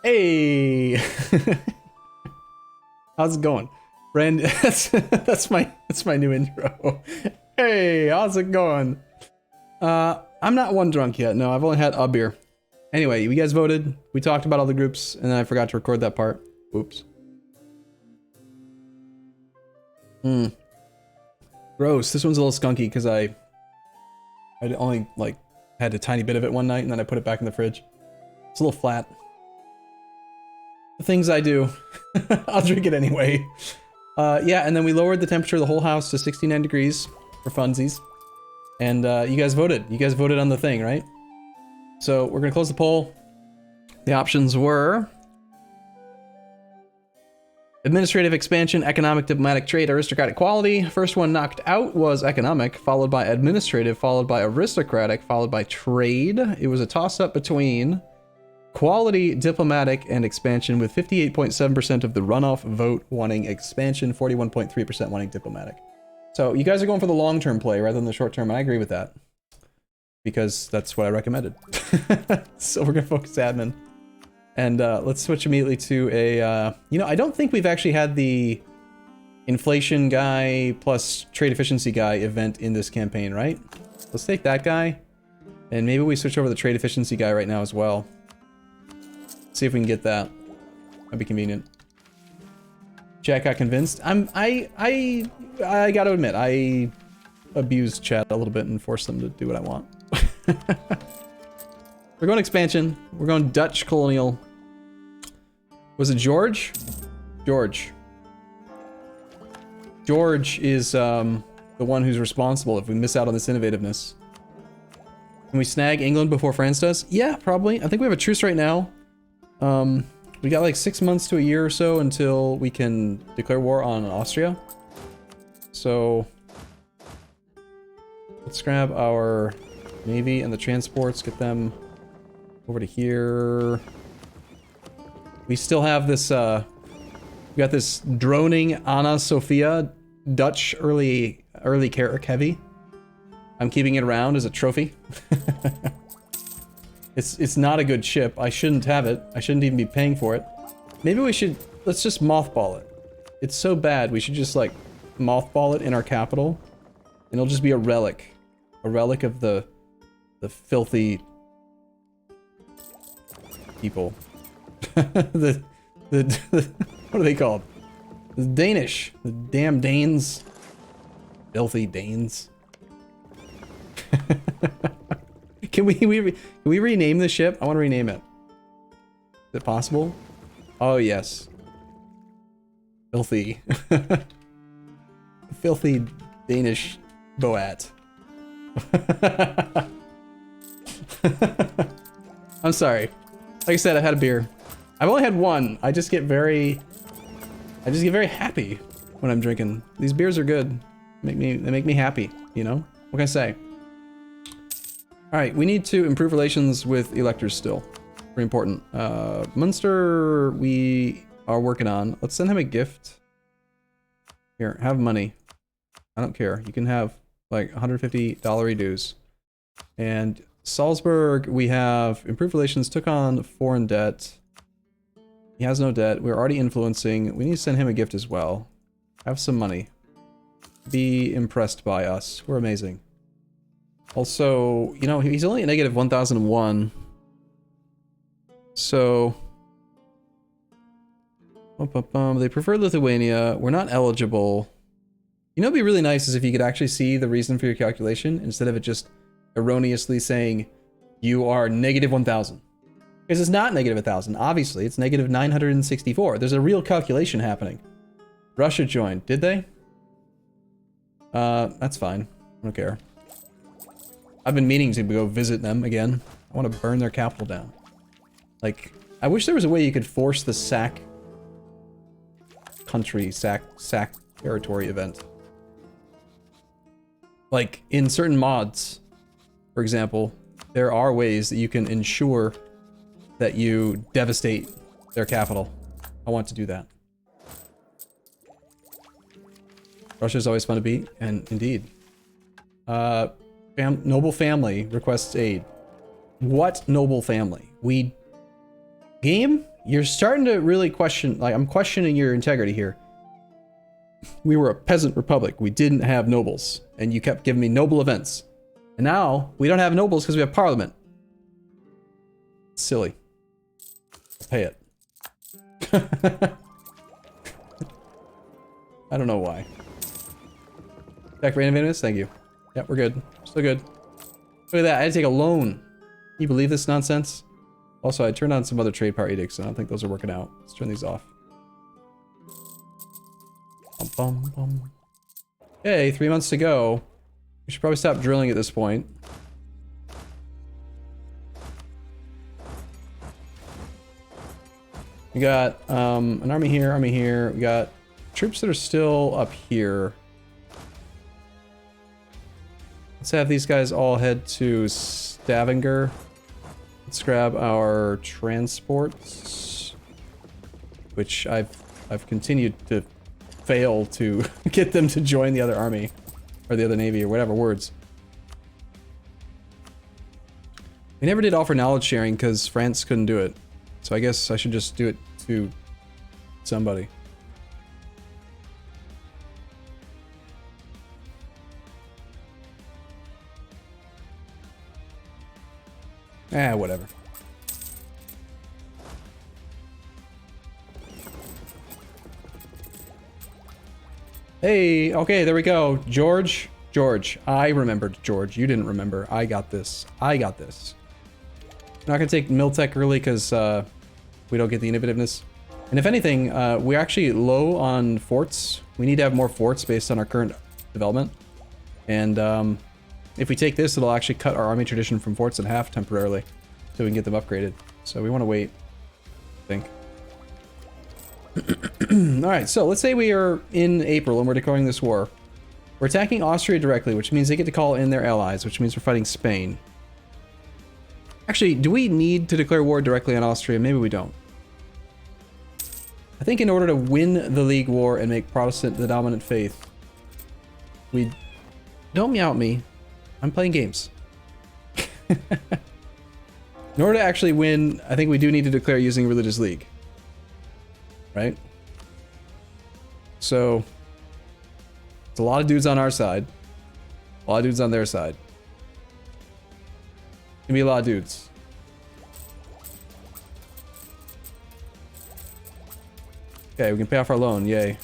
Hey! How's it going? Brand that's my new intro. Hey, how's it going? I'm not one drunk yet. No, I've only had a beer. Anyway, you guys voted. We talked about all the groups, and then I forgot to record that part. Oops. Gross. This one's a little skunky because I only like had a tiny bit of it one night, and then I put it back in the fridge. It's a little flat. The things I do. I'll drink it anyway. Yeah, and then we lowered the temperature of the whole house to 69 degrees for funsies. And you guys voted. You guys voted on the thing, right? So we're gonna close the poll. The options were administrative expansion, economic, diplomatic, trade, aristocratic quality. First one knocked out was economic, followed by administrative, followed by aristocratic, followed by trade. It was a toss-up between quality, diplomatic, and expansion, with 58.7% of the runoff vote wanting expansion, 41.3% wanting diplomatic. So you guys are going for the long-term play rather than the short-term, and I agree with that. Because that's what I recommended. So we're gonna focus admin. And let's switch immediately to a, you know, I don't think we've actually had the inflation guy plus trade efficiency guy event in this campaign, right? Let's take that guy, and maybe we switch over to the trade efficiency guy right now as well. See if we can get that. That'd be convenient. Chat got convinced. I gotta admit, I abused chat a little bit and forced them to do what I want. We're going expansion. We're going Dutch colonial. Was it George? George. George is the one who's responsible if we miss out on this innovativeness. Can we snag England before France does? Yeah, probably. I think we have a truce right now. We got like 6 months to a year or so until we can declare war on Austria. So let's grab our navy and the transports, get them over to here. We still have this, we got this droning Anna Sophia Dutch early Carrick heavy. I'm keeping it around as a trophy. It's not a good ship. I shouldn't have it. I shouldn't even be paying for it. Maybe we should, let's just mothball it. It's so bad, we should just like mothball it in our capital, and it'll just be a relic. A relic of the filthy people. the what are they called? The Danish. The damn Danes. Filthy Danes. Can we rename the ship? I want to rename it. Is it possible? Oh yes. Filthy. Filthy Danish Boat. I'm sorry. Like I said, I've had a beer. I've only had one. I just get very happy when I'm drinking. These beers are good. They make me happy, you know? What can I say? Alright, we need to improve relations with electors still. Very important. Munster, we are working on. Let's send him a gift. Here, have money. I don't care. You can have like $150 dues. And Salzburg, we have improved relations, took on foreign debt. He has no debt. We're already influencing. We need to send him a gift as well. Have some money. Be impressed by us. We're amazing. Also, you know, he's only at negative 1001. So, they prefer Lithuania. We're not eligible. You know, it'd be really nice is if you could actually see the reason for your calculation instead of it just erroneously saying you are negative 1000. Because it's not negative 1000. Obviously, it's negative 964. There's a real calculation happening. Russia joined. Did they? That's fine. I don't care. I've been meaning to go visit them again. I want to burn their capital down. Like, I wish there was a way you could force the sack country, sack territory event. Like, in certain mods, for example, there are ways that you can ensure that you devastate their capital. I want to do that. Russia's always fun to beat, and indeed. Noble family requests aid. What noble family? Game? you're starting to really question, like, I'm questioning your integrity here. We were a peasant republic. We didn't have nobles, and you kept giving me noble events. And now we don't have nobles because we have parliament. It's silly. I'll pay it. I don't know why. Check for innovativeness, thank you. Yep, we're good. Still good. Look at that, I had to take a loan. Can you believe this nonsense? Also, I turned on some other trade power edicts, and I don't think those are working out. Let's turn these off. Bum, bum, bum. Okay, 3 months to go. We should probably stop drilling at this point. We got an army here, army here. We got troops that are still up here. Let's have these guys all head to Stavanger. Let's grab our transports, which I've continued to fail to get them to join the other army, or the other navy, or whatever words. We never did offer knowledge sharing because France couldn't do it. So I guess I should just do it to somebody. Ah, whatever. Hey, okay, there we go. George, I remembered George. You didn't remember. I got this. I'm not gonna take Miltech early because we don't get the innovativeness. And if anything, we're actually low on forts. We need to have more forts based on our current development. And if we take this, it'll actually cut our army tradition from forts in half temporarily, so we can get them upgraded. So we want to wait, I think. Alright, so let's say we are in April and we're declaring this war. We're attacking Austria directly, which means they get to call in their allies, which means we're fighting Spain. Actually, do we need to declare war directly on Austria? Maybe we don't. I think in order to win the League War and make Protestant the dominant faith, we... Don't meow at me. I'm playing games. In order to actually win, I think we do need to declare using Religious League. Right? So, it's a lot of dudes on our side. A lot of dudes on their side. Gonna be a lot of dudes. Okay, we can pay off our loan, yay.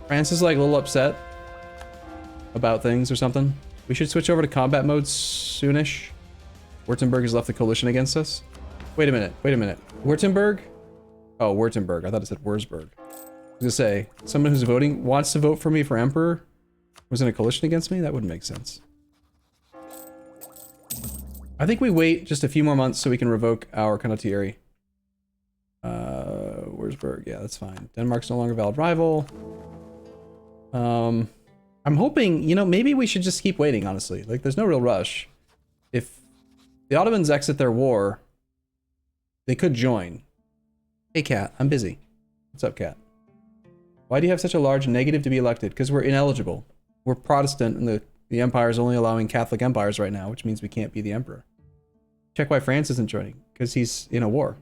France is like a little upset about things or something. We should switch over to combat mode soonish. Württemberg has left the coalition against us. Wait a minute. Württemberg? Oh, Württemberg. I thought it said Wurzburg. I was gonna say, someone who's voting wants to vote for me for emperor was in a coalition against me? That wouldn't make sense. I think we wait just a few more months so we can revoke our condottieri. Wurzburg, yeah, that's fine. Denmark's no longer a valid rival. I'm hoping, you know, maybe we should just keep waiting, honestly. Like, there's no real rush. If the Ottomans exit their war, they could join. Hey, Cat, I'm busy. What's up, Cat? Why do you have such a large negative to be elected? Because we're ineligible. We're Protestant, and the empire is only allowing Catholic empires right now, which means we can't be the emperor. Check why France isn't joining. Because he's in a war.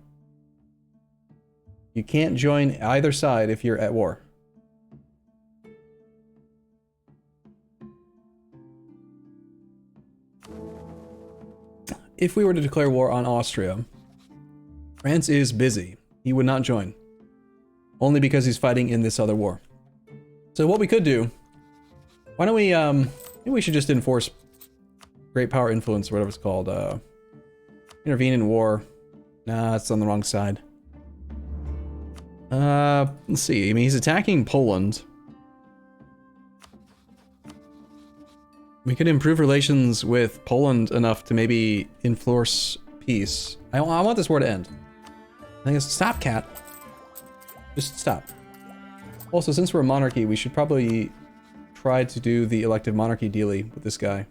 You can't join either side if you're at war. If we were to declare war on Austria, France is busy. He would not join. Only because he's fighting in this other war. So what we could do, why don't we, maybe we should just enforce great power influence, or whatever it's called, intervene in war. Nah, it's on the wrong side. Let's see, I mean, he's attacking Poland. We could improve relations with Poland enough to maybe enforce peace. I want this war to end. I think it's stop, Cat. Just stop. Also, since we're a monarchy, we should probably try to do the elective monarchy dealie with this guy.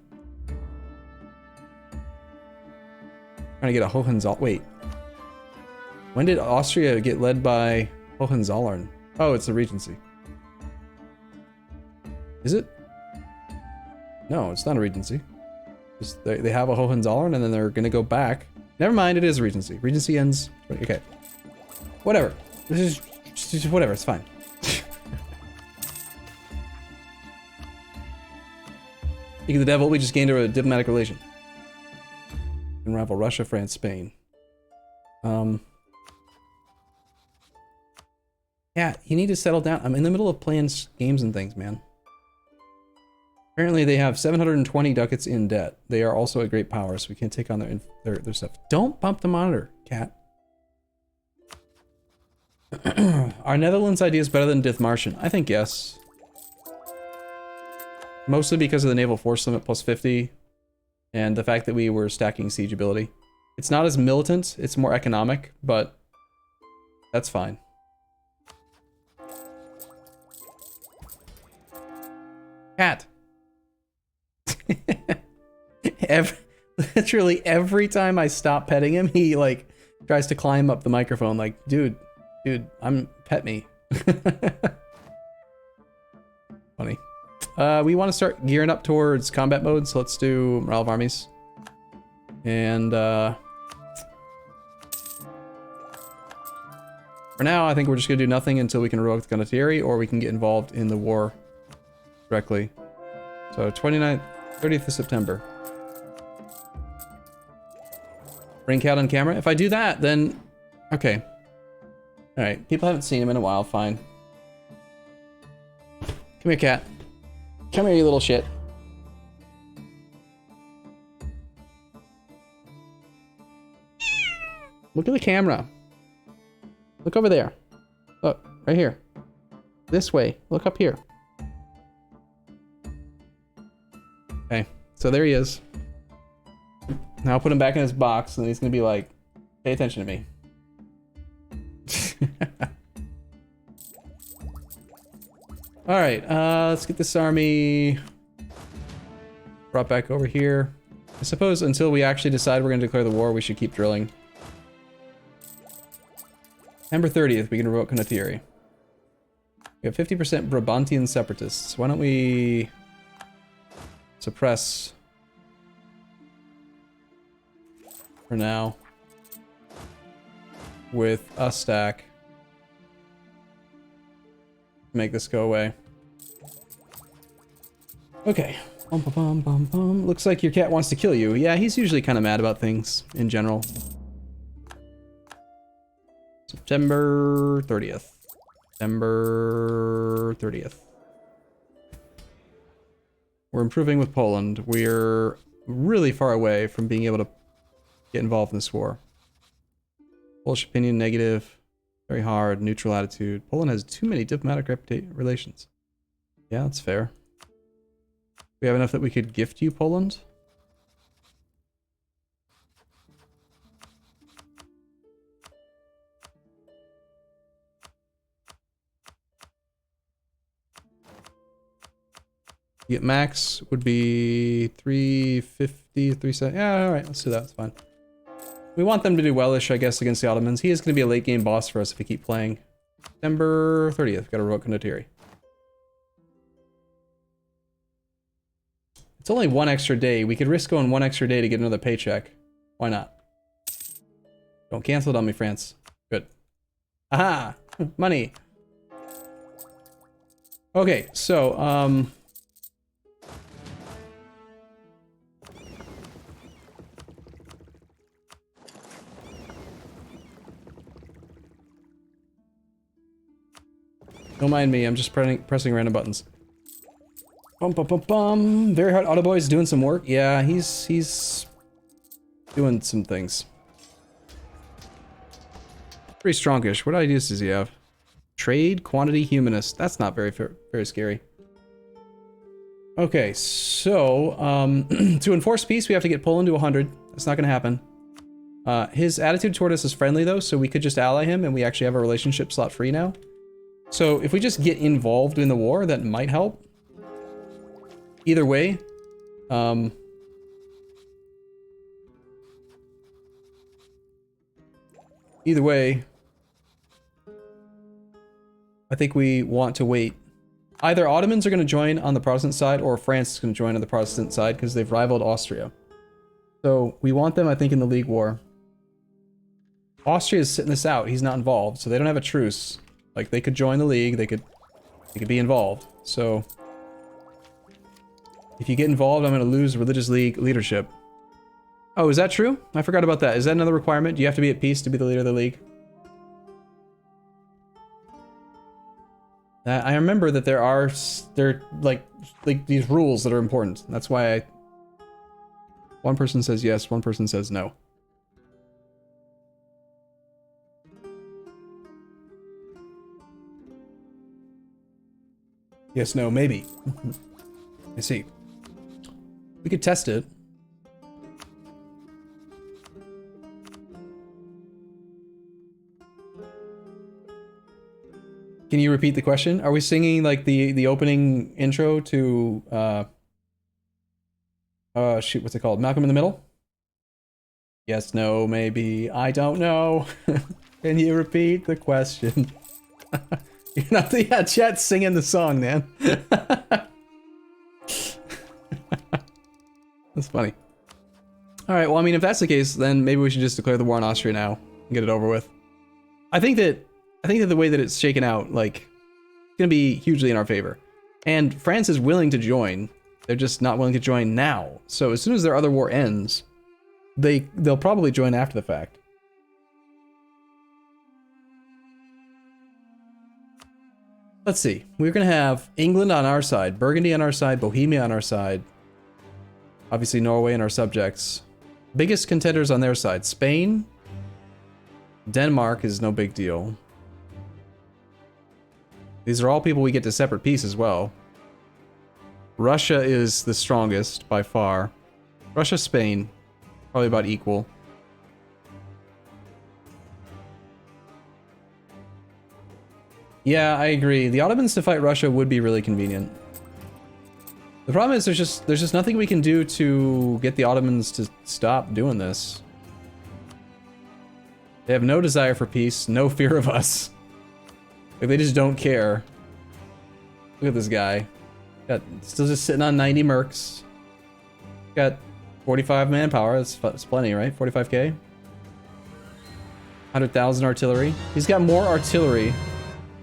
Trying to get a Hohenzollern. Wait. When did Austria get led by Hohenzollern? Oh, it's the Regency. Is it? No, it's not a Regency. Just they have a Hohenzollern and then they're gonna go back. Never mind, it is a Regency. Regency ends. Okay. Whatever. This is just whatever. It's fine. Speaking of the devil, we just gained a diplomatic relation. And rival Russia, France, Spain. Yeah, you need to settle down. I'm in the middle of playing games and things, man. Apparently they have 720 ducats in debt. They are also a great power, so we can't take on their stuff. Don't bump the monitor, cat. Are Netherlands ideas better than Dithmarschen? I think yes. Mostly because of the naval force limit plus 50 and the fact that we were stacking siege ability. It's not as militant, it's more economic, but that's fine. Cat. Literally every time I stop petting him, he like tries to climb up the microphone like, dude, pet me. Funny. We want to start gearing up towards combat mode, so let's do Morale of Armies. And for now, I think we're just gonna do nothing until we can revoke the Condottieri, or we can get involved in the war directly. So 30th of September. Bring cat on camera. If I do that, then okay. All right, people haven't seen him in a while. Fine. Come here, cat. Come here, you little shit. Look at the camera. Look over there. Look, right here. This way. Look up here. Okay, so there he is. Now I'll put him back in his box, and he's gonna be like, pay attention to me. Alright, let's get this army brought back over here. I suppose until we actually decide we're gonna declare the war, we should keep drilling. September 30th, we can revoke Condottieri. We have 50% Brabantian separatists. Why don't we suppress for now with a stack. Make this go away. Okay. Bum, bum, bum, bum, bum. Looks like your cat wants to kill you. Yeah, he's usually kind of mad about things in general. September 30th. September 30th. We're improving with Poland. We're really far away from being able to get involved in this war. Polish opinion negative. Very hard. Neutral attitude. Poland has too many diplomatic relations. Yeah, that's fair. We have enough that we could gift you Poland? You get max would be 350, 370. Yeah, all right, let's do that. That's fine. We want them to do wellish, I guess, against the Ottomans. He is going to be a late game boss for us if we keep playing. September 30th, got to revoke Condottieri. It's only one extra day. We could risk going one extra day to get another paycheck. Why not? Don't cancel it on me, France. Good. Aha! Money! Okay, so, don't mind me, I'm just pressing random buttons. Bum, bum, bum, bum. Very hard. Auto Boy's doing some work. Yeah, he's doing some things. Pretty strongish. What ideas does he have? Trade, quantity, humanist. That's not very scary. Okay, so to enforce peace, we have to get Poland to 100. That's not going to happen. His attitude toward us is friendly though, so we could just ally him, and we actually have a relationship slot free now. So if we just get involved in the war, that might help. Either way, I think we want to wait. Either Ottomans are going to join on the Protestant side, or France is going to join on the Protestant side because they've rivaled Austria. So we want them, I think, in the League War. Austria is sitting this out. He's not involved, so they don't have a truce. Like, they could join the league, they could be involved. So if you get involved, I'm gonna lose religious league leadership. Oh, is that true? I forgot about that. Is that another requirement? Do you have to be at peace to be the leader of the league? I remember that there are like these rules that are important. That's why one person says yes, one person says no. Yes, no, maybe. I see. We could test it. Can you repeat the question? Are we singing like the opening intro to shoot, what's it called? Malcolm in the Middle? Yes, no, maybe. I don't know. Can you repeat the question? You're not the chat's singing the song, man. That's funny. All right, well, I mean, if that's the case, then maybe we should just declare the war on Austria now and get it over with. I think that the way that it's shaken out, like, it's gonna be hugely in our favor. And France is willing to join. They're just not willing to join now. So as soon as their other war ends, they'll probably join after the fact. Let's see. We're gonna have England on our side, Burgundy on our side, Bohemia on our side. Obviously Norway and our subjects. Biggest contenders on their side, Spain. Denmark is no big deal. These are all people we get to separate peace as well. Russia is the strongest by far. Russia, Spain, probably about equal. Yeah, I agree. The Ottomans to fight Russia would be really convenient. The problem is there's just nothing we can do to get the Ottomans to stop doing this. They have no desire for peace, no fear of us. Like, they just don't care. Look at this guy. Still just sitting on 90 mercs. Got 45 manpower. That's plenty, right? 45k. 100,000 artillery. He's got more artillery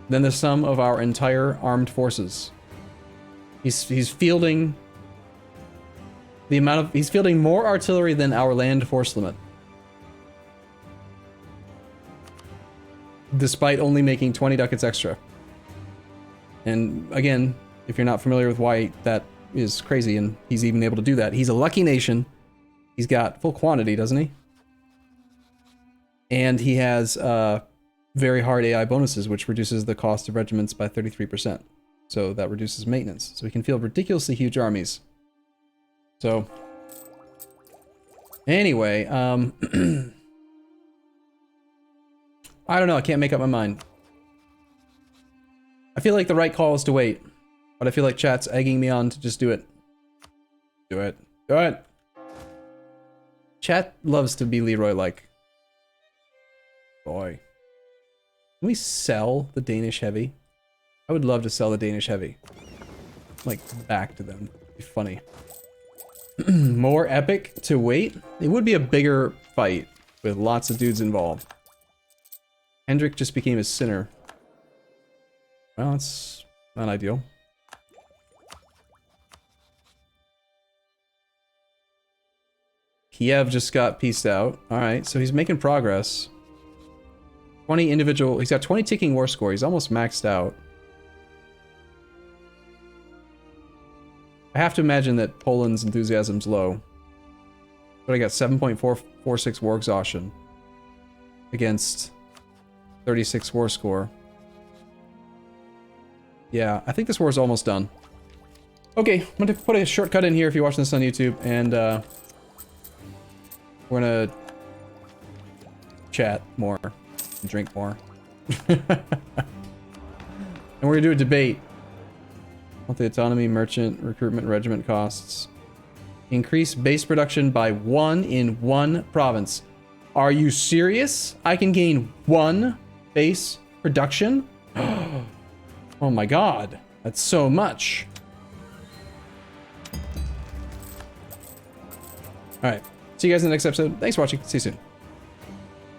than the sum of our entire armed forces. He's fielding he's fielding more artillery than our land force limit. Despite only making 20 ducats extra. And again, if you're not familiar with why that is crazy and he's even able to do that, he's a lucky nation. He's got full quantity, doesn't he? And he has very hard AI bonuses, which reduces the cost of regiments by 33%. So that reduces maintenance. So he can field ridiculously huge armies. So anyway, I don't know, I can't make up my mind. I feel like the right call is to wait, but I feel like chat's egging me on to just do it. Do it. Do it. Chat loves to be Leroy-like. Boy. Can we sell the Danish heavy? I would love to sell the Danish heavy. Like, back to them. It'd be funny. More epic to wait? It would be a bigger fight with lots of dudes involved. Hendrik just became a sinner. Well, that's not ideal. Kiev just got pieced out. Alright, so he's making progress. 20 individual... He's got 20 ticking war score. He's almost maxed out. I have to imagine that Poland's enthusiasm's low. But I got 7.446 war exhaustion. Against 36 war score. Yeah, I think this war is almost done. Okay, I'm going to put a shortcut in here if you're watching this on YouTube, and we're going to chat more, and drink more. And we're going to do a debate. Monthly autonomy, merchant, recruitment, regiment costs. Increase base production by 1 in 1 province. Are you serious? I can gain 1 base production? Oh my god, that's so much. Alright, see you guys in the next episode. Thanks for watching. See you soon.